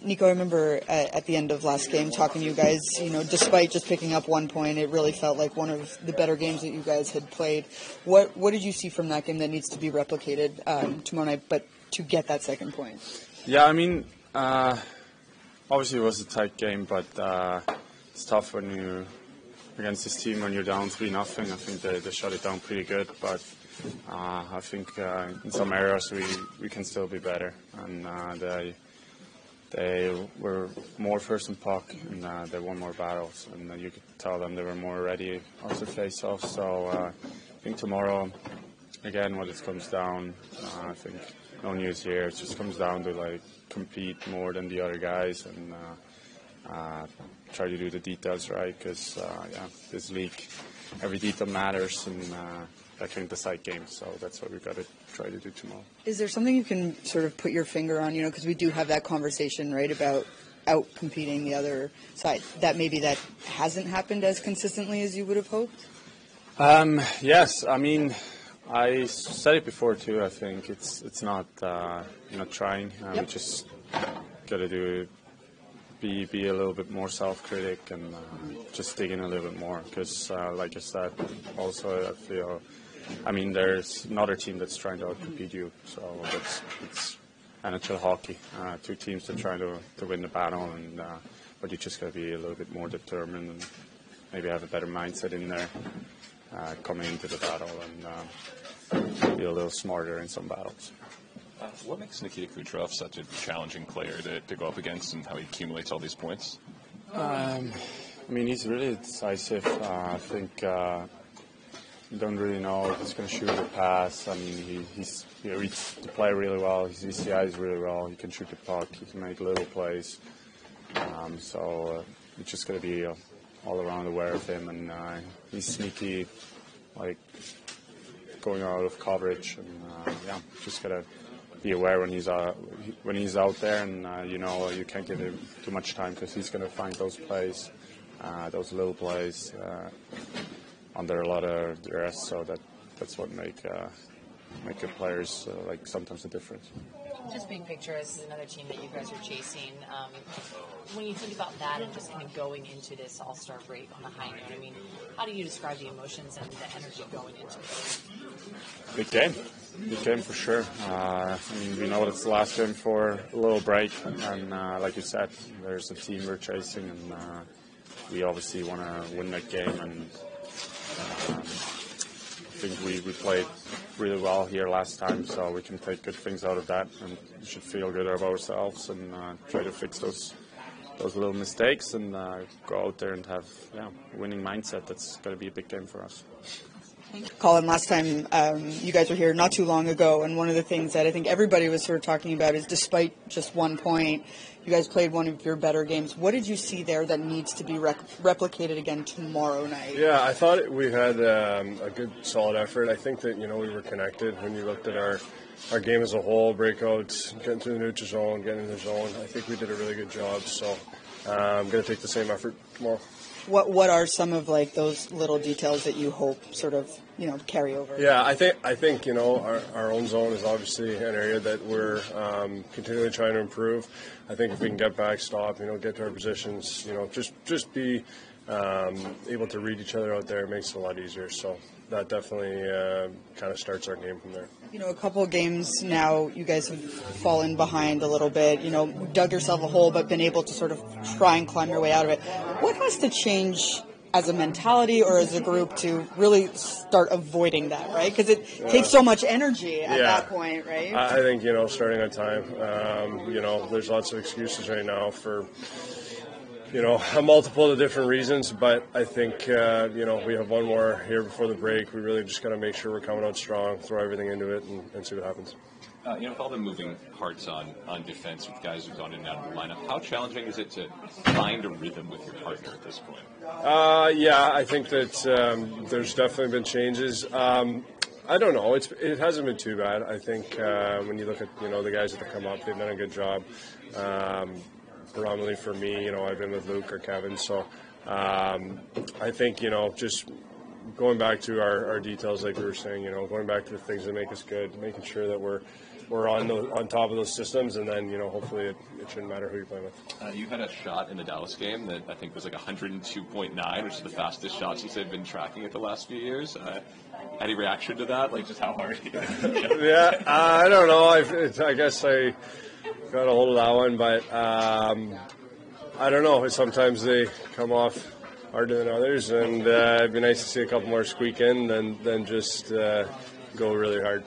Nico, I remember at the end of last game talking to you guys, despite just picking up 1 point, it really felt like one of the better games that you guys had played. What did you see from that game that needs to be replicated tomorrow night, but to get that second point? Yeah, I mean, obviously it was a tight game, but it's tough when you against this team when you're down 3-0. I think they shut it down pretty good, but I think in some areas we can still be better, and they were more first in puck, and they won more battles, and you could tell them they were more ready after face-off. So I think tomorrow, again, what it comes down, I think no news here. It just comes down to compete more than the other guys and try to do the details right, because this league, every detail matters, and that can decide games. So that's what we've got to try to do tomorrow. Is there something you can sort of put your finger on, because we do have that conversation, right, about out-competing the other side, that maybe that hasn't happened as consistently as you would have hoped? Yes, I mean, I said it before too. I think it's not trying. We just got to be a little bit more self-critic and just dig in a little bit more, because like I said, also I feel, there's another team that's trying to outcompete you, so it's NHL hockey. Two teams that are trying to win the battle, and but you just got to be a little bit more determined and maybe have a better mindset in there coming into the battle, and be a little smarter in some battles. What makes Nikita Kucherov such a challenging player to go up against, and how he accumulates all these points? He's really decisive. I think you don't really know if he's going to shoot or pass. He reads the play really well. He sees the eyes really well. He can shoot the puck. He can make little plays. So you just got to be all around aware of him, and he's sneaky, going out of coverage, and just got to be aware when he's out there, and you can't give him too much time, because he's going to find those plays, those little plays under a lot of duress. So that's what make good players sometimes a difference. Just big picture, as another team that you guys are chasing, when you think about that and just kind of going into this All-Star break on a high note, how do you describe the emotions and the energy going into it? Big game for sure. We know it's the last game for a little break, and like you said, there's a team we're chasing, and we obviously want to win that game, and I think we played really well here last time, so we can take good things out of that, and we should feel good about ourselves and try to fix those little mistakes, and go out there and have a winning mindset. That's going to be a big game for us. Colin, last time you guys were here not too long ago, and one of the things that I think everybody was sort of talking about is, despite just 1 point, you guys played one of your better games. What did you see there that needs to be replicated again tomorrow night? Yeah, I thought we had a good, solid effort. I think that, we were connected when you looked at our game as a whole, breakouts, getting through the neutral zone, getting in the zone. I think we did a really good job, so I'm going to take the same effort tomorrow. What are some of those little details that you hope sort of carry over? Yeah, I think our own zone is obviously an area that we're continually trying to improve. I think if we can get back, stop, get to our positions, just be able to read each other out there, it makes it a lot easier. So that definitely kind of starts our game from there. A couple of games now, you guys have fallen behind a little bit, dug yourself a hole, but been able to sort of try and climb your way out of it. What has to change as a mentality or as a group to really start avoiding that, right? Because it takes so much energy at that point, right? I think, starting on time, there's lots of excuses right now for a multiple of different reasons, but I think, we have one more here before the break. We really just got to make sure we're coming out strong, throw everything into it, and see what happens. With all the moving parts on defense with guys who've gone in and out of the lineup, how challenging is it to find a rhythm with your partner at this point? I think that there's definitely been changes. I don't know. It hasn't been too bad. I think when you look at, the guys that have come up, they've done a good job. Predominantly for me, I've been with Luke or Kevin, so I think, just going back to our details, like we were saying, going back to the things that make us good, making sure that we're we're on top of those systems, and then hopefully it shouldn't matter who you're playing with. You had a shot in the Dallas game that I think was like 102.9, which is the fastest shot since they've been tracking it the last few years. Any reaction to that? Like, just how hard? Yeah, I don't know. I guess I got a hold of that one, but I don't know. Sometimes they come off harder than others, and it'd be nice to see a couple more squeak in than just go really hard.